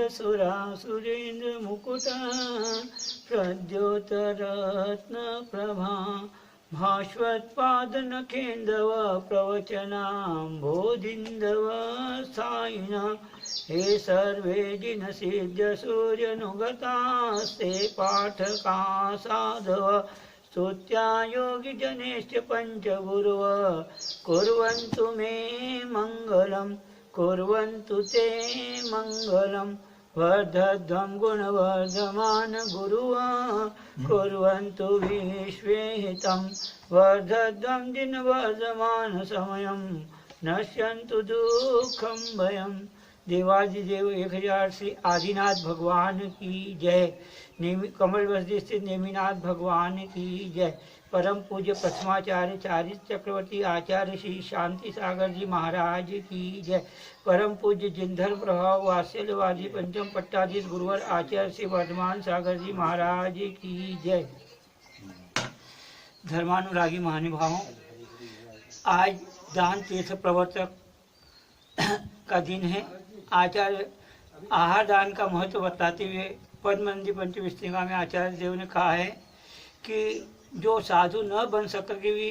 सुरासुरेन्द्र मुकुटा प्रद्योतरत्न प्रभा भास्वत्पादनखेन्दव प्रवचनाम्भोदिन्दव सायिना हे सर्वे जिनसिद्ध सूर्यनुगतास्ते पाठका साधव स्तुत्या योगिजनेश्च पञ्चगुरव कुर्वन्तु मे मङ्गलं कुर्वन्तु ते मङ्गलं वर्धध्वं गुणवर्धमान गुरुव कुर्वन्तु विश्वे हितं वर्धध्वं जिनवर्धमान समयं नश्यन्तु दुःखं भयं। देवादिदेव 1000 श्री आदिनाथ भगवान की जय। कमलवस्ती स्थित नेमिनाथ भगवान की जय। परम पूज्य प्रथमाचार्य चारित्र चक्रवर्ती आचार्य श्री शांति सागर जी महाराज की जय। परम पूज्य जिनधर प्रभाव वात्सल्यवादी पंचम पट्टाधीश गुरुवर आचार्य श्री वर्धमान सागर जी महाराज की जय। धर्मानुरागी महानुभावों, आज दान तीर्थ प्रवर्तक का दिन है। आचार्य आहार दान का महत्व बताते हुए पद्मनंदी पंचविस्तिका में आचार्य देव ने कहा है कि जो साधु न बन सके भी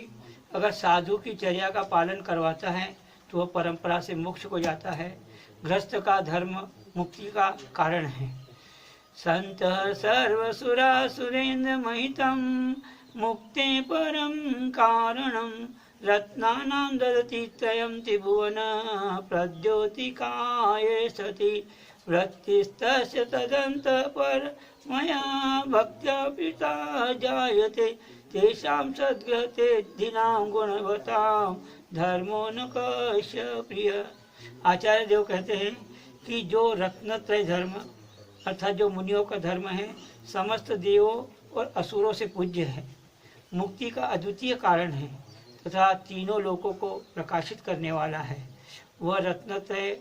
अगर साधु की चर्या का पालन करवाता है तो वह परंपरा से मोक्ष को जाता है। गृहस्थ का धर्म मुक्ति का कारण है। संत सर्वसुरा सुरेन्द्र महितं मुक्ते परम कारणं रत्नानां ददति त्रयं त्रिभुवन प्रद्योतिकाये सति वृत्तिस्तस्य तदन्तपर मया भक्त्या पिता जायते तेषां सद्गते धिनां गुणवतां धर्मो न कस्य प्रिय। आचार्य देव कहते हैं कि जो रत्नत्रय धर्म अर्थात जो मुनियों का धर्म है समस्त देवों और असुरों से पूज्य है, मुक्ति का अद्वितीय कारण है तथा तीनों लोकों को प्रकाशित करने वाला है। वह रत्नत्रय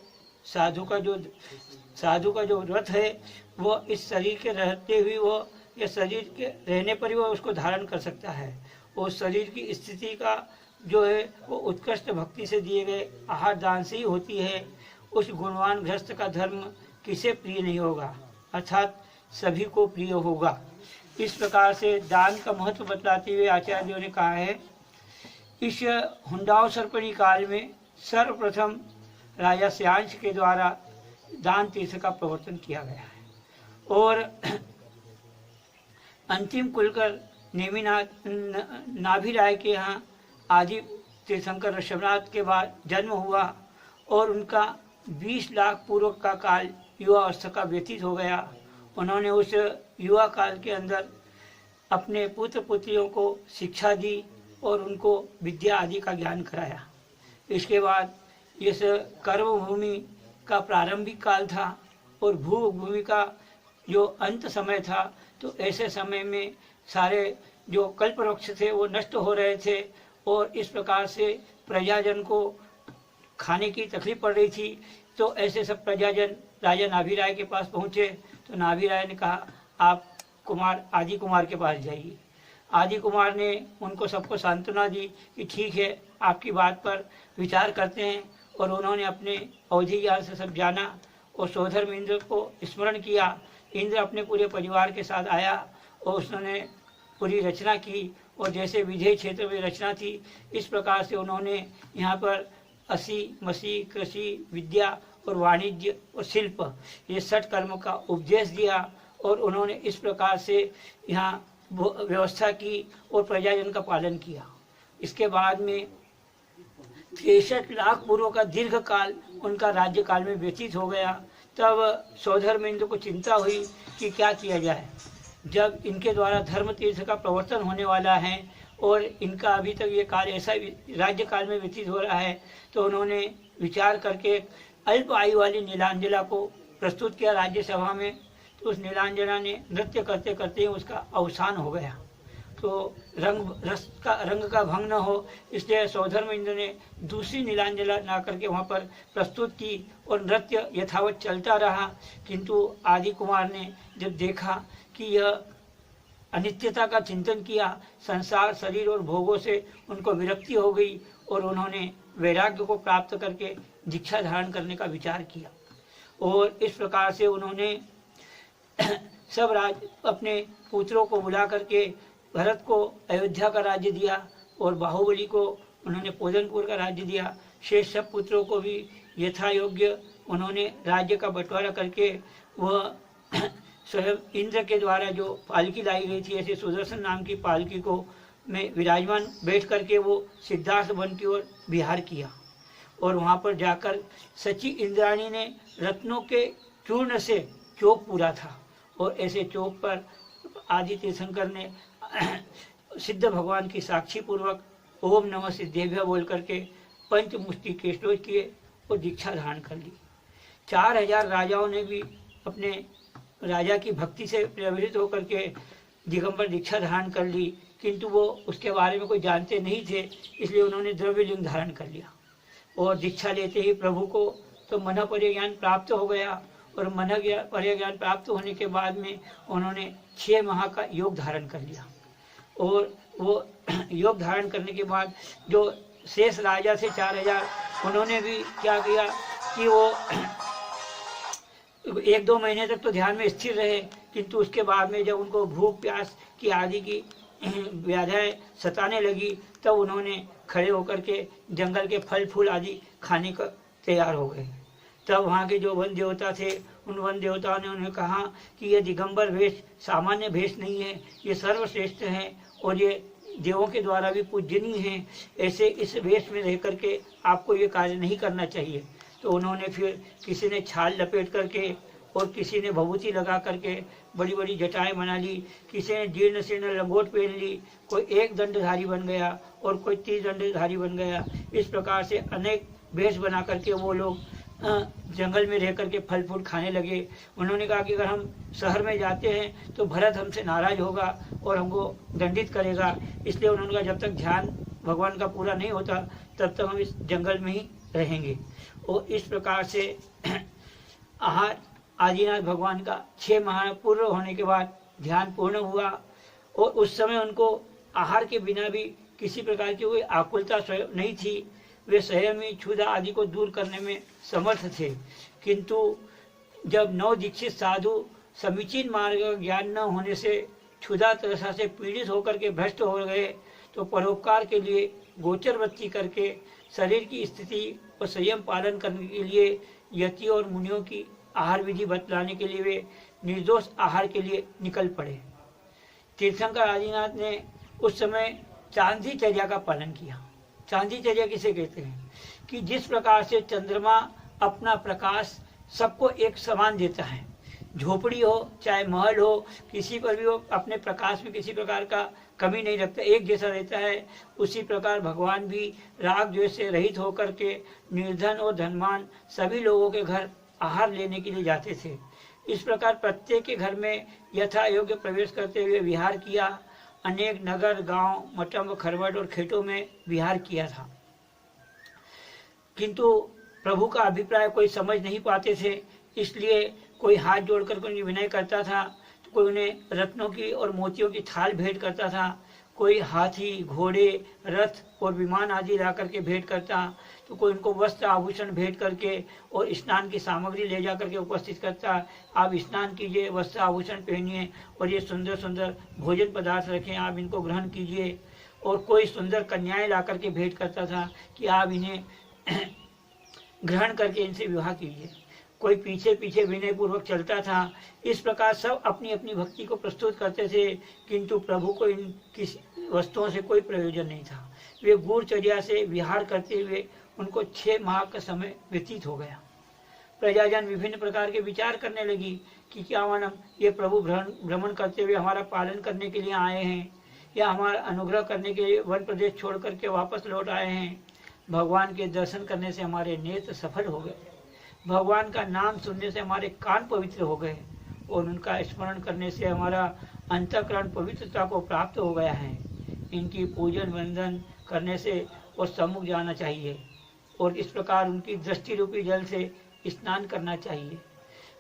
साधु का जो रथ है वह इस शरीर के रहते हुए वह या शरीर के रहने पर ही वह उसको धारण कर सकता है। उस शरीर की स्थिति का जो है वो उत्कृष्ट भक्ति से दिए गए आहार दान से ही होती है। उस गुणवान गृहस्थ का धर्म किसे प्रिय नहीं होगा, अर्थात सभी को प्रिय होगा। इस प्रकार से दान का महत्व बतलाते हुए आचार्यों ने कहा है, इस हुंडाव सर्पणी काल में सर्वप्रथम राजा श्यांश के द्वारा दान तीर्थ का प्रवर्तन किया गया है और अंतिम कुलकर नेमिनाथ नाभिराय के यहाँ आदि तीर्थंकर ऋषभनाथ के बाद जन्म हुआ और उनका 20 लाख पूर्व का काल युवा अवस्था का व्यतीत हो गया। उन्होंने उस युवा काल के अंदर अपने पुत्र पुत्रियों को शिक्षा दी और उनको विद्या आदि का ज्ञान कराया। इसके बाद इस कर्मभूमि का प्रारंभिक काल था और भूभूमि का जो अंत समय था, तो ऐसे समय में सारे जो कल्प वृक्ष थे वो नष्ट हो रहे थे और इस प्रकार से प्रजाजन को खाने की तकलीफ पड़ रही थी। तो ऐसे सब प्रजाजन राजा नाभिराय के पास पहुँचे तो नाभिराय ने कहा आप आदि कुमार के पास जाइए। आदि कुमार ने उनको सबको सांत्वना दी कि ठीक है, आपकी बात पर विचार करते हैं। और उन्होंने अपने अवधि ज्ञान से सब जाना और सोधर्म इंद्र को स्मरण किया। इंद्र अपने पूरे परिवार के साथ आया और उसने पूरी रचना की और जैसे विधेय क्षेत्र में रचना थी इस प्रकार से उन्होंने यहाँ पर असी मसी कृषि विद्या और वाणिज्य और शिल्प ये 6 कर्म का उपदेश दिया और उन्होंने इस प्रकार से यहाँ व्यवस्था की और प्रजाजन का पालन किया। इसके बाद में 63 लाख पूर्व का दीर्घ काल उनका राज्य काल में व्यतीत हो गया। तब सौधर्मेंद्र को चिंता हुई कि क्या किया जाए, जब इनके द्वारा धर्म तीर्थ का प्रवर्तन होने वाला है और इनका अभी तक ये काल ऐसा राज्य काल में व्यतीत हो रहा है। तो उन्होंने विचार करके अल्प आयु वाली नीलांजला को प्रस्तुत किया राज्यसभा में। तो उस नीलांजना ने नृत्य करते करते ही उसका अवसान हो गया। तो रंग का भंग न हो इसलिए सौधर्म इंद्र ने दूसरी नीलांजला ला करके वहाँ पर प्रस्तुत की और नृत्य यथावत चलता रहा। किंतु आदि कुमार ने जब देखा कि यह अनित्यता का चिंतन किया, संसार शरीर और भोगों से उनको विरक्ति हो गई और उन्होंने वैराग्य को प्राप्त करके दीक्षा धारण करने का विचार किया। और इस प्रकार से उन्होंने सब अपने पुत्रों को बुला करके भरत को अयोध्या का राज्य दिया और बाहुबली को उन्होंने पोजनपुर का राज्य दिया। शेष सब पुत्रों को भी यथा योग्य उन्होंने राज्य का बंटवारा करके वह स्वयं इंद्र के द्वारा जो पालकी लाई गई थी, ऐसे सुदर्शन नाम की पालकी को में विराजमान बैठ करके वो सिद्धार्थ वन की ओर विहार किया। और वहाँ पर जाकर सची इंद्राणी ने रत्नों के चूर्ण से चौक पूरा था और ऐसे चौक पर आदि तीर्थंकर ने सिद्ध भगवान की साक्षी पूर्वक ओम नमः सिद्धेभ्य बोल करके पंचमुष्टि केशोज किए और दीक्षा धारण कर ली। 4000 राजाओं ने भी अपने राजा की भक्ति से प्रभावित होकर के दिगंबर दीक्षा धारण कर ली, किंतु वो उसके बारे में कोई जानते नहीं थे, इसलिए उन्होंने द्रव्यलिंग धारण कर लिया। और दीक्षा लेते ही प्रभु को तो मन परिज्ञान प्राप्त हो गया और मन परिज्ञान प्राप्त होने के बाद में उन्होंने 6 माह का योग धारण कर लिया। और वो योग धारण करने के बाद जो शेष राजा थे 4000, उन्होंने भी क्या किया कि वो 1-2 महीने तक तो ध्यान में स्थिर रहे, किंतु उसके बाद में जब उनको भूख प्यास की आदि की व्याधियाँ सताने लगी तब उन्होंने खड़े होकर के जंगल के फल फूल आदि खाने का तैयार हो गए। तब वहाँ के जो वन देवता थे, उन वन देवताओं ने उन्हें कहा कि ये दिगंबर वेश सामान्य वेश नहीं है, ये सर्वश्रेष्ठ है और ये देवों के द्वारा भी पूजनीय है, ऐसे इस वेश में रह करके आपको ये कार्य नहीं करना चाहिए। तो उन्होंने फिर किसी ने छाल लपेट करके और किसी ने भभूति लगा करके बड़ी बड़ी जटाएं बना ली, किसी ने जीर्ण शीर्ण लंगोट पहन ली, कोई 1 दंडधारी बन गया और कोई 30 दंडधारी बन गया। इस प्रकार से अनेक वेश बना करके वो लोग जंगल में रह करके फल फूल खाने लगे। उन्होंने कहा कि अगर हम शहर में जाते हैं तो भरत हमसे नाराज होगा और हमको दंडित करेगा, इसलिए उन्होंने कहा जब तक ध्यान भगवान का पूरा नहीं होता तब तक हम इस जंगल में ही रहेंगे। और इस प्रकार से आहार आदिनाथ भगवान का 6 माह पूर्ण होने के बाद ध्यान पूर्ण हुआ और उस समय उनको आहार के बिना भी किसी प्रकार की कोई आकुलता नहीं थी। वे स्वयं ही क्षुधा आदि को दूर करने में समर्थ थे, किंतु जब नव दीक्षित साधु समीचीन मार्ग का ज्ञान न होने से क्षुधा तरसा से पीड़ित होकर के भ्रष्ट हो गए तो परोपकार के लिए गोचर वृत्ति करके शरीर की स्थिति और संयम पालन करने के लिए यति और मुनियों की आहार विधि बतलाने के लिए वे निर्दोष आहार के लिए निकल पड़े। तीर्थंकर आदिनाथ ने उस समय चांदी चर्या का पालन किया। चांदी चर्या किसे कहते हैं कि जिस प्रकार से चंद्रमा अपना प्रकाश सबको एक समान देता है, झोपड़ी हो चाहे महल हो, किसी पर भी वो अपने प्रकाश में किसी प्रकार का कमी नहीं रखता, एक जैसा रहता है। उसी प्रकार भगवान भी राग द्वेष से रहित होकर के निर्धन और धनवान सभी लोगों के घर आहार लेने के लिए जाते थे। इस प्रकार प्रत्येक के घर में यथा योग्य प्रवेश करते हुए विहार किया। अनेक नगर गांव मटम्ब खरवट और खेतों में विहार किया था, किंतु प्रभु का अभिप्राय कोई समझ नहीं पाते थे, इसलिए कोई हाथ जोड़कर कोई विनय करता था तो कोई उन्हें रत्नों की और मोतियों की थाल भेंट करता था, कोई हाथी घोड़े रथ और विमान आदि ला करके भेंट करता, तो कोई उनको वस्त्र आभूषण भेंट करके और स्नान की सामग्री ले जा करके उपस्थित करता। आप स्नान कीजिए, वस्त्र आभूषण पहनिए और ये सुंदर सुंदर भोजन पदार्थ रखें, आप इनको ग्रहण कीजिए। और कोई सुंदर कन्याएं ला करके भेंट करता था कि आप इन्हें ग्रहण करके इनसे विवाह कीजिए। कोई पीछे पीछे विनय पूर्वक चलता था। इस प्रकार सब अपनी अपनी भक्ति को प्रस्तुत करते थे, किंतु प्रभु को इन किसी वस्तुओं से कोई प्रयोजन नहीं था। वे गूढ़चर्या से विहार करते हुए उनको 6 माह का समय व्यतीत हो गया। प्रजाजन विभिन्न प्रकार के विचार करने लगी कि क्या मालूम ये प्रभु भ्रमण करते हुए हमारा पालन करने के लिए आए हैं या हमारा अनुग्रह करने के लिए वन प्रदेश छोड़ करके वापस लौट आए हैं। भगवान के दर्शन करने से हमारे नेत्र सफल हो गए, भगवान का नाम सुनने से हमारे कान पवित्र हो गए और उनका स्मरण करने से हमारा अंतःकरण पवित्रता को प्राप्त हो गया है। इनकी पूजन वंदन करने से और सम्मुख जाना चाहिए और इस प्रकार उनकी दृष्टि रूपी जल से स्नान करना चाहिए।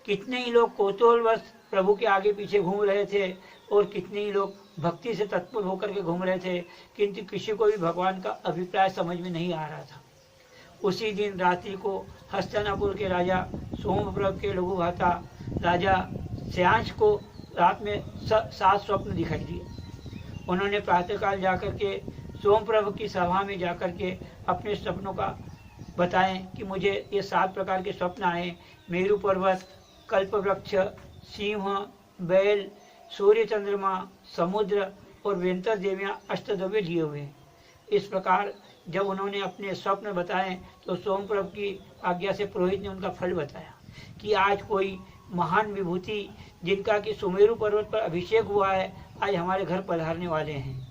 कितने ही लोग कौतूहलवश प्रभु के आगे पीछे घूम रहे थे और कितने ही लोग भक्ति से तत्पर होकर के घूम रहे थे, किंतु किसी को भी भगवान का अभिप्राय समझ में नहीं आ रहा था। उसी दिन रात्रि को हस्तिनापुर के राजा सोमप्रभ के लघु भ्राता राजा श्यांश को रात में 7 स्वप्न दिखाई दिए। उन्होंने प्रातःकाल जाकर के सोमप्रभ की सभा में जाकर के अपने सपनों का बताएं कि मुझे ये 7 प्रकार के स्वप्न आए। मेरु पर्वत, कल्पवृक्ष, सिंह, बैल, सूर्य, चंद्रमा, समुद्र और वेंतर देवियाँ अष्टद्रव्य लिए हुए। इस प्रकार जब उन्होंने अपने स्वप्न बताए तो सोमप्रभ की आज्ञा से पुरोहित ने उनका फल बताया कि आज कोई महान विभूति जिनका कि सुमेरु पर्वत पर अभिषेक हुआ है, आज हमारे घर पधारने वाले हैं।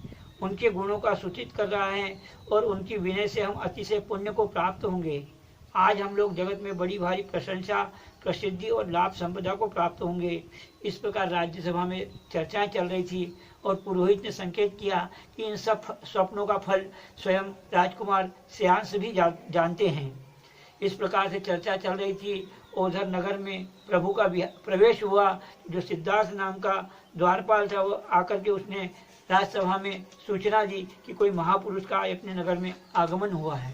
उनके गुणों का सूचित कर रहा है और उनकी विनय से हम अतिशय पुण्य को प्राप्त होंगे। आज हम लोग जगत में बड़ी भारी प्रशंसा, प्रसिद्धि और लाभ संपदा को प्राप्त होंगे। इस प्रकार राज्यसभा में चर्चाएं चल रही थी और पुरोहित ने संकेत किया कि इन सब स्वप्नों का फल स्वयं राजकुमार श्यांश भी जानते हैं। इस प्रकार से चर्चा चल रही थी। उधर नगर में प्रभु का प्रवेश हुआ। जो सिद्धार्थ नाम का द्वारपाल था वो आकर के उसने राजसभा में सूचना दी कि कोई महापुरुष का अपने नगर में आगमन हुआ है।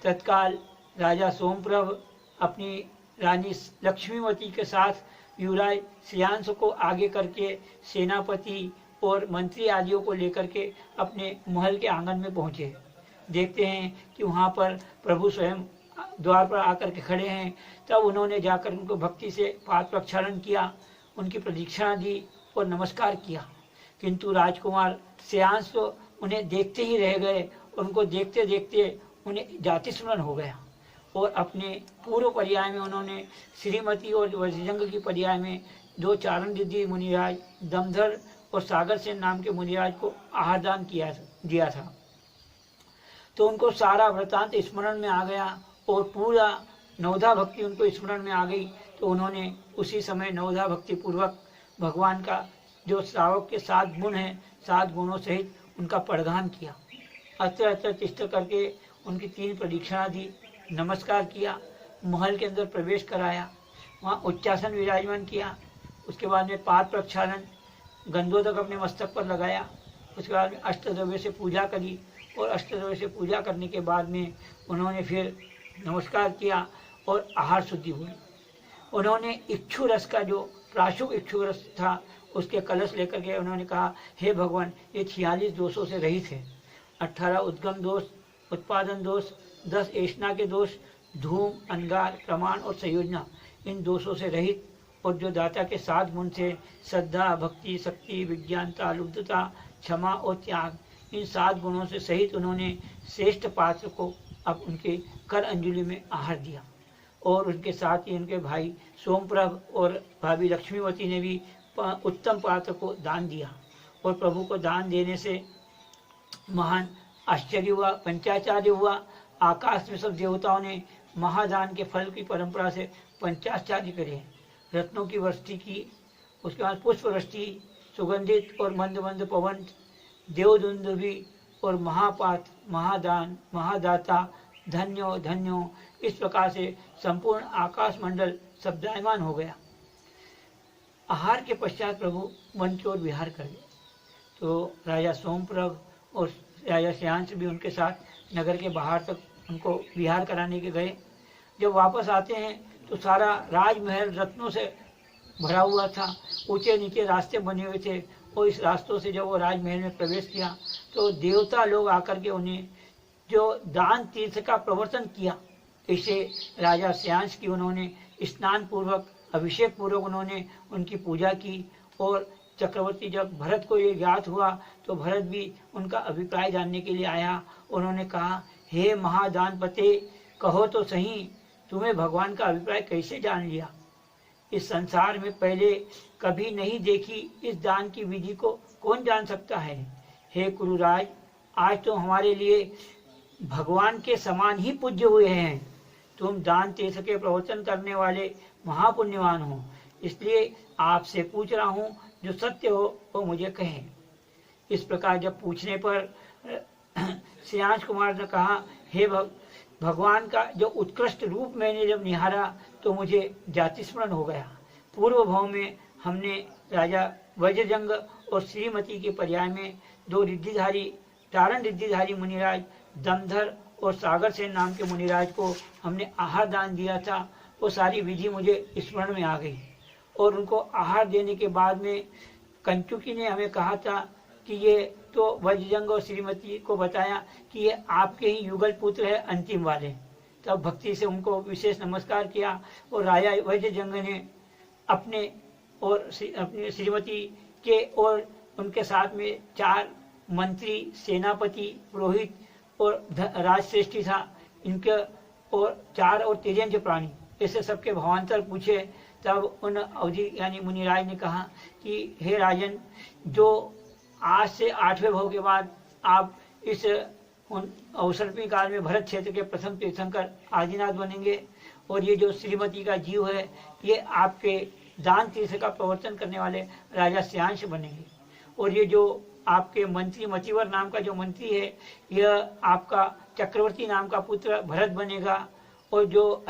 तत्काल राजा सोमप्रभ अपनी रानी लक्ष्मीवती के साथ युवराज श्यांश को आगे करके सेनापति और मंत्री आदियों को लेकर के अपने महल के आंगन में पहुंचे। देखते हैं कि वहां पर प्रभु स्वयं द्वार पर आकर के खड़े हैं। तब उन्होंने जाकर उनको भक्ति से पाद प्रक्षालन किया, उनकी प्रदक्षिणा दी और नमस्कार किया। किंतु राजकुमार श्यांश तो उन्हें देखते ही रह गए। उनको देखते देखते उन्हें जाति स्मरण हो गया और अपने पूर्व पर्याय में उन्होंने श्रीमती और वज्रजंग की पर्याय में 2 चारण रिद्धि मुनिराज दमधर और सागर सेन नाम के मुनिराज को आहार दान दिया था। तो उनको सारा वृतांत स्मरण में आ गया और पूरा नवधा भक्ति उनको स्मरण में आ गई। तो उन्होंने उसी समय नवधा भक्ति पूर्वक भगवान का जो श्रावक के 7 गुण हैं, 7 गुणों सहित उनका प्रदान किया। अत्र अत्र तिष्ठ करके उनकी 3 प्रदक्षिणा दी, नमस्कार किया, महल के अंदर प्रवेश कराया, वहाँ उच्चासन विराजमान किया। उसके बाद में पाद प्रक्षालन, गंधोदक अपने मस्तक पर लगाया। उसके बाद में अष्टद्रव्य से पूजा करी और अष्टद्रव्य से पूजा करने के बाद में उन्होंने फिर नमस्कार किया और आहार शुद्धि हुई। उन्होंने इक्षु रस का जो प्राशुक इक्षु रस था उसके कलश लेकर के उन्होंने कहा, हे भगवान, ये 46 दोषों से रहित है। 18 उद्गम दोष, उत्पादन दोष, 10 ऐष्णा के दोष, धूम, अंगार, प्रमाण और संयोजना, इन दोषों से रहित और जो दाता के 7 गुण से श्रद्धा, भक्ति, शक्ति, विज्ञानता, लुब्धता, क्षमा और त्याग, इन 7 गुणों से सहित उन्होंने श्रेष्ठ पात्र को अब उनके कर अंजलि में आहार दिया। और उनके साथ ही उनके भाई सोमप्रभ और भाभी लक्ष्मीवती ने भी उत्तम पात्र को दान दिया। और प्रभु को दान देने से महान आश्चर्य हुआ, पंचाचार्य हुआ। आकाश में सब देवताओं ने महादान के फल की परंपरा से पंचाचार्य करे, रत्नों की वृष्टि की। उसके बाद पुष्प वृष्टि, सुगंधित और मंद मंद पवन, देवदुंदुभि और महापात, महादान, महादाता, धन्यो धन्यो, इस प्रकार से संपूर्ण आकाश मंडल शब्दायमान हो गया। आहार के पश्चात प्रभु वन की ओर विहार कर गए। तो राजा सोमप्रभ और राजा श्यांश भी उनके साथ नगर के बाहर तक उनको विहार कराने के गए। जब वापस आते हैं तो सारा राजमहल रत्नों से भरा हुआ था। ऊंचे नीचे रास्ते बने हुए थे और इस रास्तों से जब वो राजमहल में प्रवेश किया तो देवता लोग आकर के उन्हें जो दान तीर्थ का प्रवर्तन किया, इसे राजा श्यांश की उन्होंने स्नान पूर्वक, अभिषेक पूर्वक उन्होंने उनकी पूजा की। और चक्रवर्ती जब भरत को ये ज्ञात हुआ तो भरत भी उनका अभिप्राय जानने के लिए आया। उन्होंने कहा, हे महादान पते, कहो तो सही, तुम्हें भगवान का अभिप्राय कैसे जान लिया? इस संसार में पहले कभी नहीं देखी इस दान की विधि को कौन जान सकता है? हे कुरुराज, आज तो हमारे लिए भगवान के समान ही पूज्य हुए हैं। तुम दान तीर्थ के प्रवचन करने वाले महापुण्यवान हो, इसलिए आपसे पूछ रहा हूँ, जो सत्य हो वो मुझे कहें। इस प्रकार जब पूछने पर श्यांश कुमार ने कहा, हे भगवान का जो उत्कृष्ट रूप मैंने जब निहारा तो मुझे जाति स्मरण हो गया। पूर्व भाव में हमने राजा वज्रजंग और श्रीमती के पर्याय में 2 रिद्धिधारी, तारण रिद्धिधारी मुनिराज दमधर और सागर सेन नाम के मुनिराज को हमने आहार दान दिया था, वो सारी विधि मुझे स्मरण में आ गई। और उनको आहार देने के बाद में कंचुकी ने हमें कहा था कि ये तो वज्रजंग और श्रीमती को बताया कि ये आपके ही युगल पुत्र है अंतिम वाले। तब भक्ति से उनको विशेष नमस्कार किया और राजा वज्रजंग ने अपने और अपनी श्रीमती के और उनके साथ में 4 मंत्री, सेनापति, पुरोहित और राजश्रेष्ठी था इनके, और 4 और तिर्यंज प्राणी, ऐसे सबके भावांतर पूछे। तब उन अवधि यानी मुनिराज ने कहा कि हे राजन, जो आज से 8वें भव के बाद आप इस अवसर्पी काल में भरत क्षेत्र के प्रथम तीर्थंकर आदिनाथ बनेंगे, और ये जो श्रीमती का जीव है ये आपके दान तीर्थ का प्रवर्तन करने वाले राजा श्यांश बनेंगे, और ये जो आपके मंत्री मतिवर नाम का जो मंत्री है यह आपका चक्रवर्ती नाम का पुत्र भरत बनेगा, और जो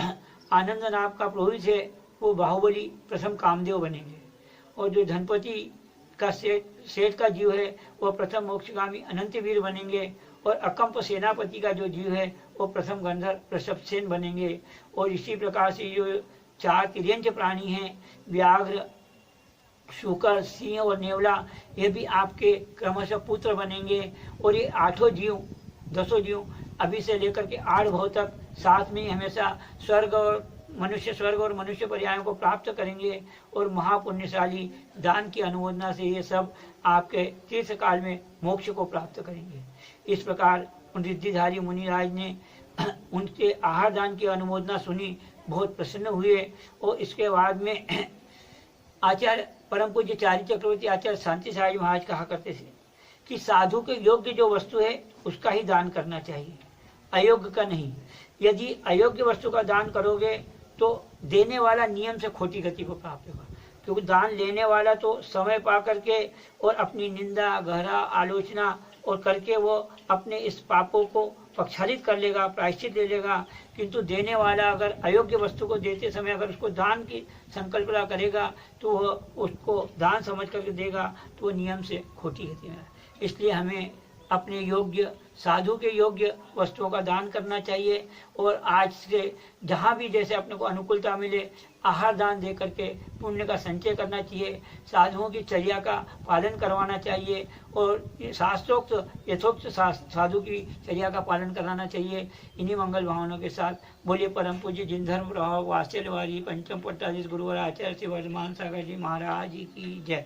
आनंद नाम का पुरोहित है वो बाहुबली प्रथम कामदेव बनेंगे, और जो धनपति का सेठ का जीव है वो प्रथम मोक्षगामी अनंतवीर बनेंगे, और अकंप सेनापति का जो जीव है वो प्रथम गंधर्व प्रसभसेन बनेंगे। और इसी प्रकार से जो 4 तिर्यंज प्राणी हैं, व्याघ्र, शुकर, सिंह और नेवला, ये भी आपके क्रमशः पुत्र बनेंगे। और ये 8 जीव 10 जीव अभी से लेकर के 8 भव तक साथ में हमेशा स्वर्ग और मनुष्य पर्यायों को प्राप्त करेंगे, और महापुण्यशाली दान की अनुमोदना से ये सब आपके तीर्थ काल में मोक्ष को प्राप्त करेंगे। इस प्रकार उन रिद्धिधारी मुनिराज ने उनके आहार दान की अनुमोदना सुनी, बहुत प्रसन्न हुए। और इसके बाद में आचार्य परम पूज्य चारी चक्रवर्ती आचार्य शांति साहब महाराज कहा करते थे कि साधु के योग्य जो वस्तु है उसका ही दान करना चाहिए, अयोग्य का नहीं। यदि अयोग्य वस्तु का दान करोगे तो देने वाला नियम से खोटी गति को प्राप्त होगा, क्योंकि दान लेने वाला तो समय पा करके और अपनी निंदा, गहरा आलोचना और करके वो अपने इस पापों को प्रक्षालित कर लेगा, प्रायश्चित ले लेगा। किंतु देने वाला अगर अयोग्य वस्तु को देते समय अगर उसको दान की संकल्पना करेगा तो वह उसको दान समझ करके देगा, तो वो नियम से खोटी गति में। इसलिए हमें अपने योग्य, साधु के योग्य वस्तुओं का दान करना चाहिए, और आज से जहाँ भी जैसे अपने को अनुकूलता मिले आहार दान दे करके पुण्य का संचय करना चाहिए, साधुओं की चर्या का पालन करवाना चाहिए, और शास्त्रोक्त यथोक्त साधु की चर्या का पालन कराना चाहिए। इन्हीं मंगल भावनाओं के साथ बोलिए परम पूज्य जिन धर्म प्रभाव वात्सल्यवादी पंचम पट्टाधीश गुरुवर आचार्य श्री वर्धमान सागर जी महाराज जी की जय।